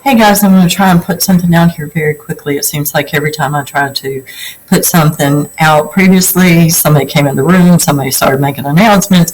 Hey guys, I'm going to try and put something out here very quickly. It seems like every time I try to put something out previously, somebody came in the room, somebody started making announcements,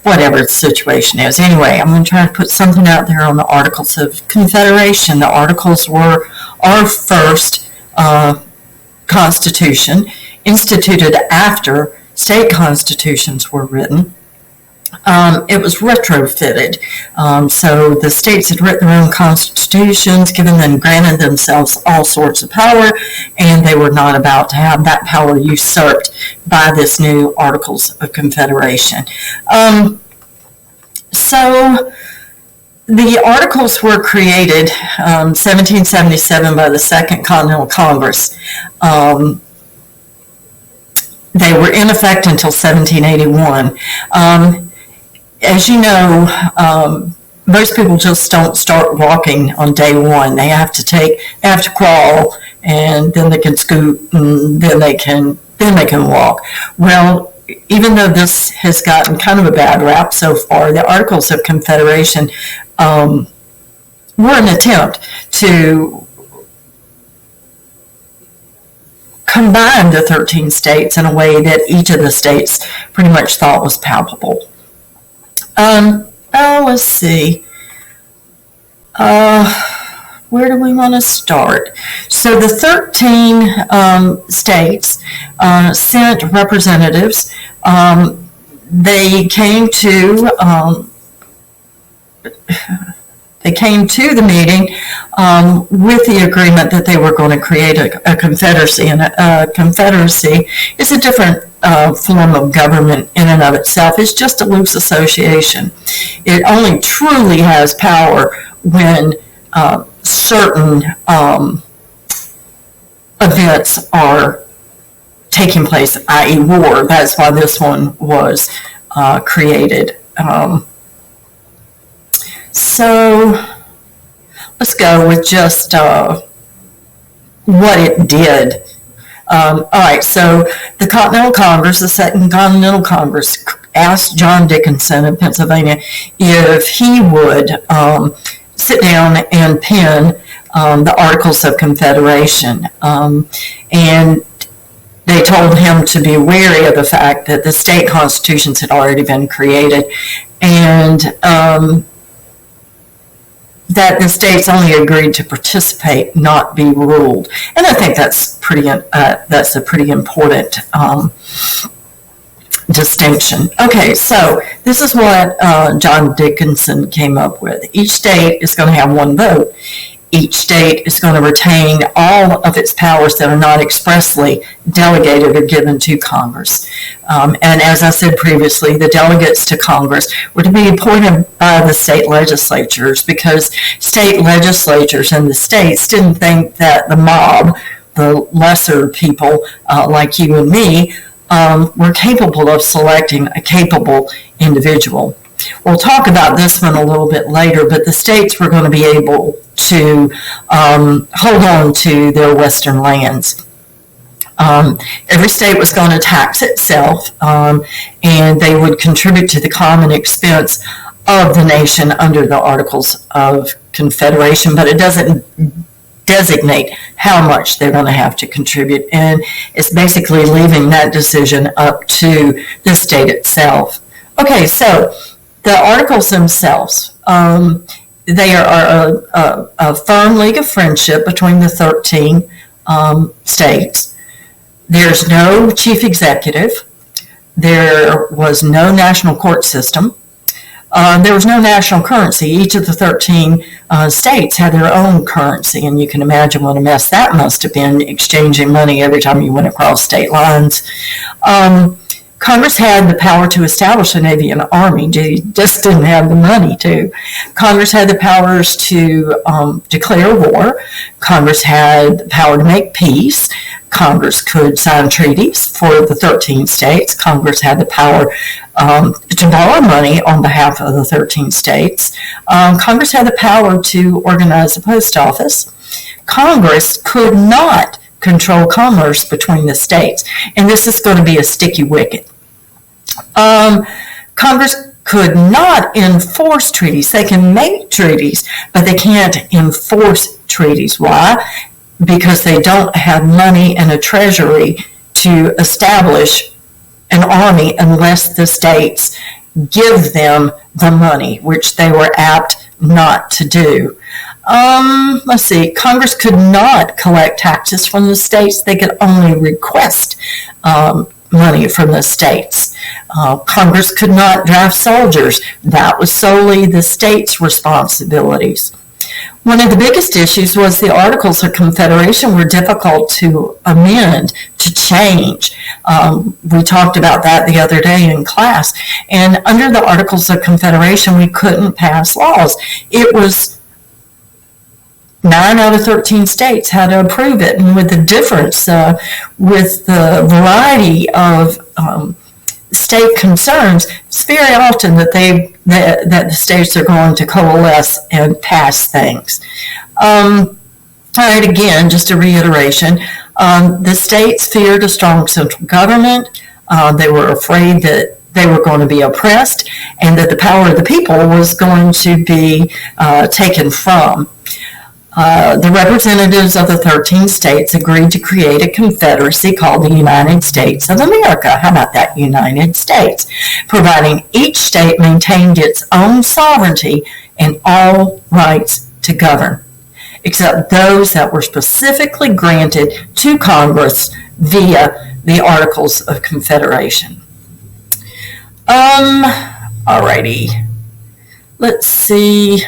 whatever the situation is. Anyway, I'm going to try to put something out there on the Articles of Confederation. The Articles were our first constitution, instituted after state constitutions were written. It was retrofitted. So the states had written their own constitutions, given them, granted themselves all sorts of power, and they were not about to have that power usurped by this new Articles of Confederation. So the Articles were created 1777 by the Second Continental Congress. They were in effect until 1781. As you know, most people just don't start walking on day one. They have to crawl, and then they can scoot, and then they can walk. Well, even though this has gotten kind of a bad rap so far, the Articles of Confederation were an attempt to combine the 13 states in a way that each of the states pretty much thought was palpable. Let's see. Where do we want to start? So the 13 states sent representatives. They came to the meeting with the agreement that they were going to create a confederacy, and a confederacy is a different form of government in and of itself. It's just a loose association. It only truly has power when certain events are taking place, i.e. war. That's why this one was created. So let's go with just what it did. All right, so the Continental Congress, the Second Continental Congress, asked John Dickinson of Pennsylvania if he would sit down and pen the Articles of Confederation. And they told him to be wary of the fact that the state constitutions had already been created, and that the states only agreed to participate, not be ruled. And I think that's a pretty important distinction. Okay, so this is what John Dickinson came up with. Each state is going to have one vote. Each state is going to retain all of its powers that are not expressly delegated or given to Congress. And as I said previously, the delegates to Congress were to be appointed by the state legislatures, because state legislatures in the states didn't think that the mob, the lesser people like you and me, were capable of selecting a capable individual. We'll talk about this one a little bit later, but the states were going to be able to hold on to their western lands. Every state was going to tax itself, and they would contribute to the common expense of the nation under the Articles of Confederation, but it doesn't designate how much they're going to have to contribute, and it's basically leaving that decision up to the state itself. Okay, so the Articles themselves, they are a firm league of friendship between the 13 states. There's no chief executive. There was no national court system. There was no national currency. Each of the 13 states had their own currency, and you can imagine what a mess that must have been, exchanging money every time you went across state lines. Congress had the power to establish a navy and army. They just didn't have the money to. Congress had the powers to declare war. Congress had the power to make peace. Congress could sign treaties for the 13 states. Congress had the power to borrow money on behalf of the 13 states. Congress had the power to organize the post office. Congress could not control commerce between the states, and this is going to be a sticky wicket. Congress could not enforce treaties. They can make treaties, but they can't enforce treaties. Why? Because they don't have money in a treasury to establish an army unless the states give them the money, which they were apt not to do. Let's see, Congress could not collect taxes from the states. They could only request money from the states. Congress could not draft soldiers. That was solely the states' responsibilities. One of the biggest issues was the Articles of Confederation were difficult to amend, to change. We talked about that the other day in class. And under the Articles of Confederation, we couldn't pass laws. It was 9 out of 13 states had to approve it, and with the difference, with the variety of state concerns, it's very often that the states are going to coalesce and pass things. All right, again, just a reiteration, the states feared a strong central government. They were afraid that they were going to be oppressed and that the power of the people was going to be taken from. The representatives of the 13 states agreed to create a confederacy called the United States of America. How about that, United States? Providing each state maintained its own sovereignty and all rights to govern, except those that were specifically granted to Congress via the Articles of Confederation. Alrighty. Let's see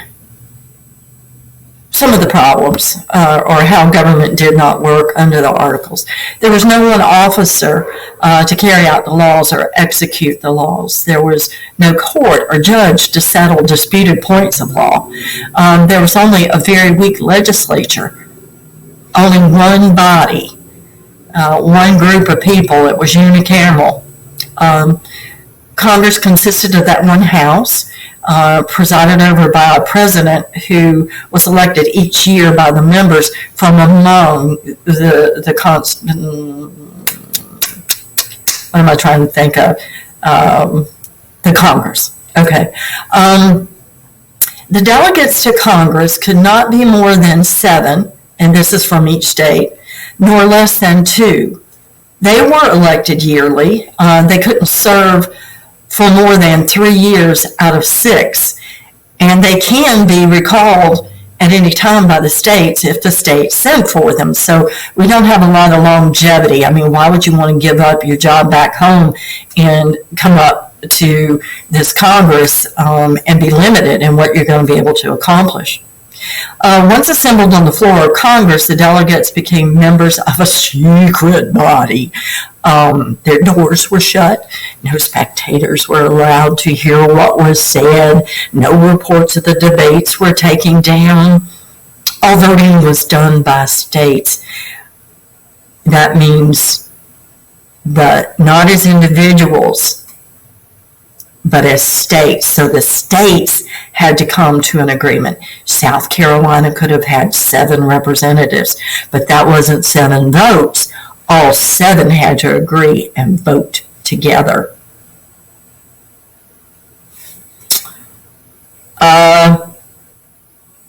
some of the problems or how government did not work under the Articles. There was no one officer to carry out the laws or execute the laws. There was no court or judge to settle disputed points of law. There was only a very weak legislature, only one body, one group of people. It was unicameral. Congress consisted of that one house, presided over by a president who was elected each year by the members from among the what am I trying to think of? The Congress. Okay. The delegates to Congress could not be more than 7, and this is from each state, nor less than 2. They were elected yearly. They couldn't serve for more than 3 years out of 6, and they can be recalled at any time by the states if the states send for them. So we don't have a lot of longevity. I mean, why would you want to give up your job back home and come up to this Congress and be limited in what you're going to be able to accomplish? Once assembled on the floor of Congress, the delegates became members of a secret body. Their doors were shut. No spectators were allowed to hear what was said. No reports of the debates were taken down. All voting was done by states. That means that not as individuals, but as states. So the states had to come to an agreement. South Carolina could have had 7 representatives, but that wasn't 7 votes. All 7 had to agree and vote together.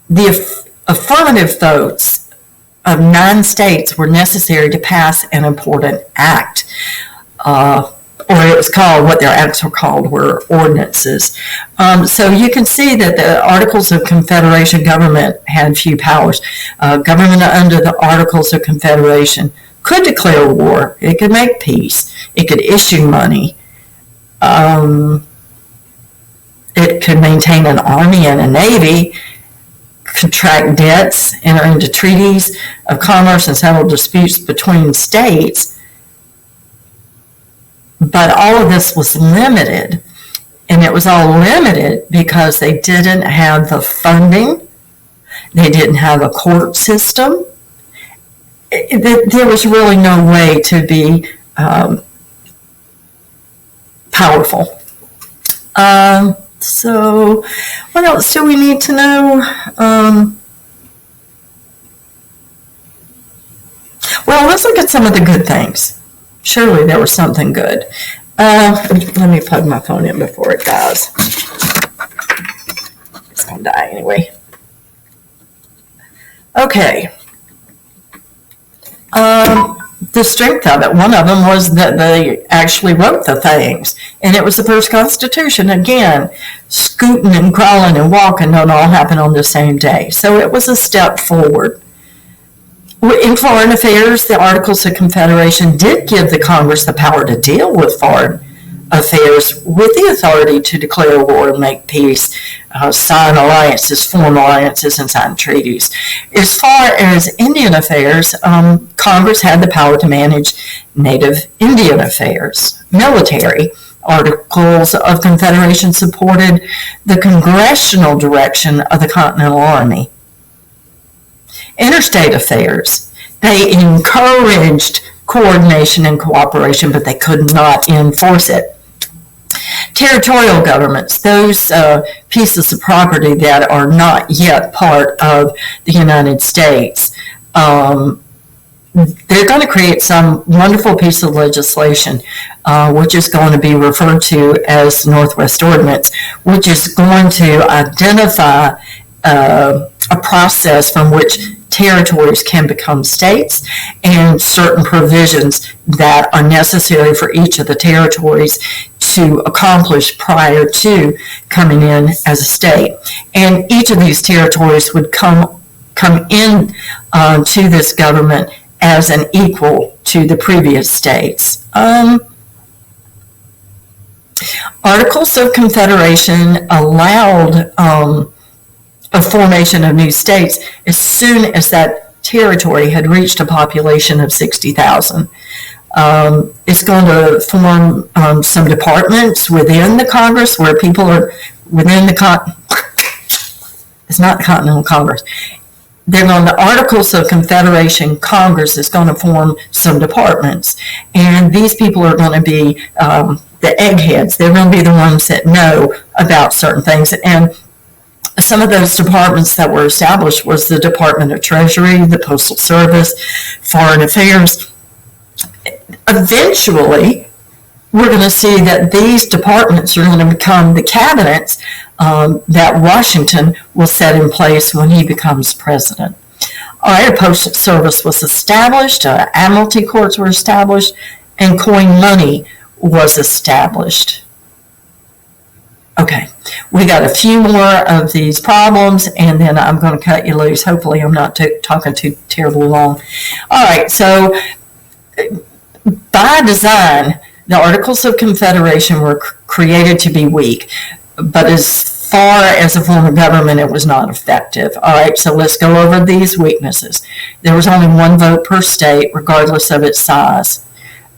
The affirmative votes of 9 states were necessary to pass an important act. Or it was called, what their acts were called were ordinances. So you can see that the Articles of Confederation government had few powers. Government under the Articles of Confederation could declare war. It could make peace. It could issue money. It could maintain an army and a navy, contract debts, enter into treaties of commerce, and settle disputes between states. But all of this was limited, and it was all limited because they didn't have the funding, they didn't have a court system. There was really no way to be powerful. So what else do we need to know? Well, let's look at some of the good things. Surely there was something good. Let me plug my phone in before it dies. It's going to die anyway. Okay. The strength of it, one of them was that they actually wrote the things. And it was the first Constitution. Again, scooting and crawling and walking don't all happen on the same day. So it was a step forward. In foreign affairs, the Articles of Confederation did give the Congress the power to deal with foreign affairs with the authority to declare war and make peace, sign alliances, form alliances, and sign treaties. As far as Indian affairs, Congress had the power to manage Native Indian affairs. Military Articles of Confederation supported the congressional direction of the Continental Army. Interstate affairs, they encouraged coordination and cooperation, but they could not enforce it. Territorial governments, those pieces of property that are not yet part of the United States, they're going to create some wonderful piece of legislation, which is going to be referred to as Northwest Ordinance, which is going to identify a process from which territories can become states and certain provisions that are necessary for each of the territories to accomplish prior to coming in as a state. And each of these territories would come in to this government as an equal to the previous states. Articles of Confederation allowed a formation of new states as soon as that territory had reached a population of 60,000. It's going to form some departments within the Congress where people are within the it's not the Continental Congress. They're going to Articles of Confederation. Congress is going to form some departments, and these people are going to be the eggheads. They're going to be the ones that know about certain things. And some of those departments that were established was the Department of Treasury, the Postal Service, Foreign Affairs. Eventually, we're going to see that these departments are going to become the cabinets that Washington will set in place when he becomes president. All right, a Postal Service was established, admiralty courts were established, and coin money was established. Okay, we got a few more of these problems, and then I'm going to cut you loose. Hopefully, I'm not talking too terribly long. All right, so by design, the Articles of Confederation were created to be weak, but as far as a form of government, it was not effective. All right, so let's go over these weaknesses. There was only one vote per state, regardless of its size.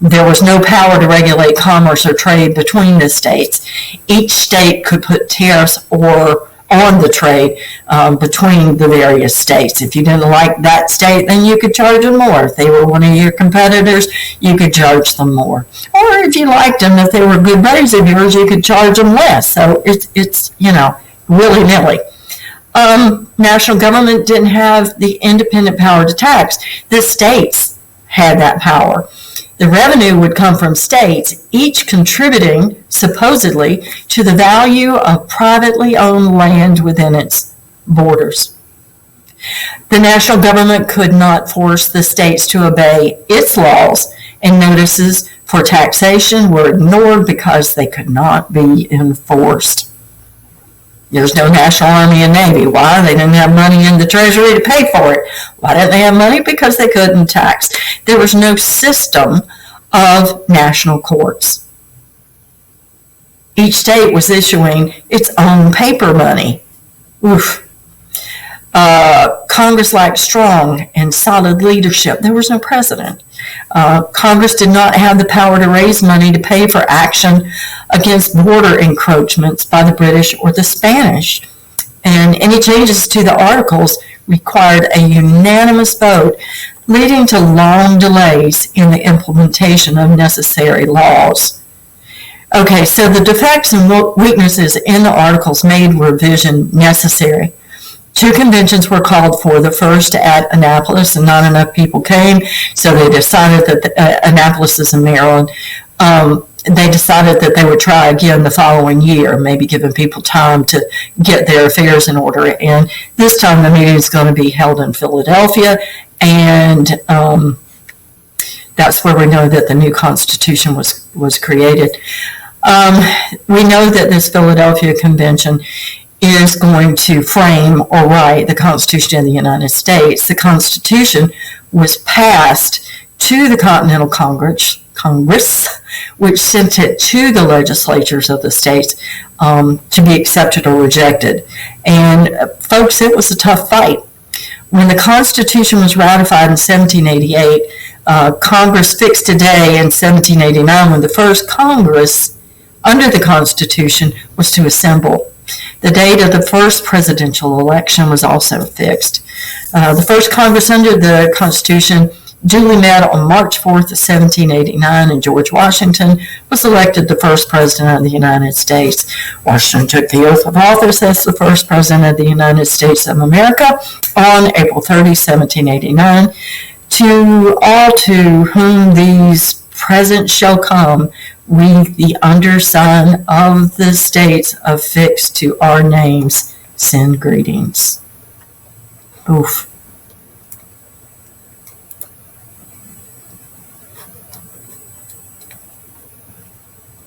There was no power to regulate commerce or trade between the states. Each state could put tariffs on the trade between the various states. If you didn't like that state, then you could charge them more. If they were one of your competitors, you could charge them more. Or if you liked them, if they were good buddies of yours, you could charge them less. So it's willy-nilly. National government didn't have the independent power to tax. The states had that power. The revenue would come from states, each contributing, supposedly, to the value of privately owned land within its borders. The national government could not force the states to obey its laws, and notices for taxation were ignored because they could not be enforced. There's no National Army and Navy. Why? They didn't have money in the Treasury to pay for it. Why didn't they have money? Because they couldn't tax. There was no system of national courts. Each state was issuing its own paper money. Oof. Congress lacked strong and solid leadership. There was no president. Congress did not have the power to raise money to pay for action against border encroachments by the British or the Spanish. And any changes to the Articles required a unanimous vote, leading to long delays in the implementation of necessary laws. Okay, so the defects and weaknesses in the Articles made revision necessary. 2 conventions were called for, the first at Annapolis, and not enough people came, so they decided that Annapolis is in Maryland. they decided that they would try again the following year, maybe giving people time to get their affairs in order. And this time the meeting is going to be held in Philadelphia, and that's where we know that the new Constitution was created. We know that this Philadelphia Convention is going to frame or write the Constitution of the United States. The Constitution was passed to the Continental Congress, which sent it to the legislatures of the states to be accepted or rejected. And folks, it was a tough fight. When the Constitution was ratified in 1788, Congress fixed a day in 1789 when the first Congress under the Constitution was to assemble. The date of the first presidential election was also fixed. The first Congress under the Constitution duly met on March 4th of 1789, and George Washington was elected the first president of the United States. Washington took the oath of office as the first president of the United States of America on April 30, 1789. To all to whom these presents shall come, we, the undersigned of the states affixed to our names, send greetings. Oof.